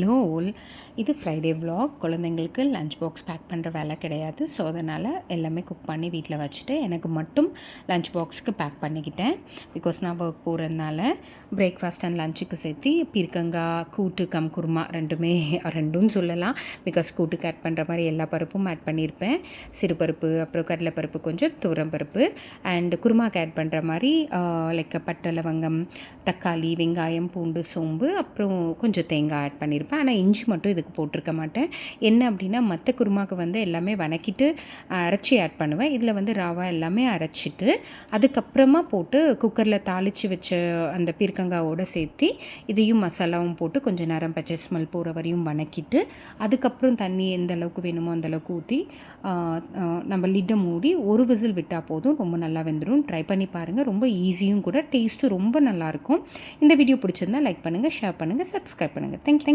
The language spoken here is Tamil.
ஹலோ ஆல், இது ஃப்ரைடே vlog. குழந்தைங்களுக்கு லஞ்ச் பாக்ஸ் பேக் பண்ணுற வேலை கிடையாது. ஸோ அதனால் எல்லாமே குக் பண்ணி வீட்டில் வச்சுட்டு எனக்கு மட்டும் லஞ்ச் பாக்ஸுக்கு பேக் பண்ணிக்கிட்டேன். பிகாஸ் நான் ஒர்க் போகிறதுனால பிரேக்ஃபாஸ்ட் அண்ட் லஞ்சுக்கு சேர்த்து பீர்க்கங்காய் கூட்டு குருமா ரெண்டும் சொல்லலாம். பிகாஸ் கூட்டுக்கு ஆட் பண்ணுற மாதிரி எல்லா பருப்பும் ஆட் பண்ணியிருப்பேன். சிறுபருப்பு, அப்புறம் கடலைப்பருப்பு, கொஞ்சம் துவரம்பருப்பு அண்ட் குருமாக்கு ஆட் பண்ணுற மாதிரி லைக் பட்டை, லவங்கம், தக்காளி, வெங்காயம், பூண்டு, சோம்பு, அப்புறம் கொஞ்சம் தேங்காய் ஆட் பண்ணியிருப்பேன். ஆனால் இஞ்சி மட்டும் இதுக்கு போட்டிருக்க மாட்டேன். என்ன அப்படின்னா மற்ற குருமாவுக்கு எல்லாமே வணக்கிட்டு அரைச்சி ஆட் பண்ணுவேன். இதில் ராவா எல்லாமே அரைச்சிட்டு அதுக்கப்புறமா போட்டு குக்கரில் தாளித்து வச்ச அந்த பீர்க்கங்காவோடு சேர்த்து இதையும் மசாலாவும் போட்டு கொஞ்சம் நேரம் பச்சை ஸ்மெல் போகிற வரையும் வணக்கிட்டு அதுக்கப்புறம் தண்ணி எந்த அளவுக்கு வேணுமோ அந்தளவுக்கு ஊற்றி நம்ம லிட்டை மூடி ஒரு விசில் விட்டால் போதும். ரொம்ப நல்லா வெந்துடும். ட்ரை பண்ணி பாருங்கள். ரொம்ப ஈஸியும் கூட, டேஸ்ட்டும் ரொம்ப நல்லாயிருக்கும். இந்த வீடியோ பிடிச்சிருந்தால் லைக் பண்ணுங்கள், ஷேர் பண்ணுங்கள், சப்ஸ்கிரைப் பண்ணுங்கள். தேங்க்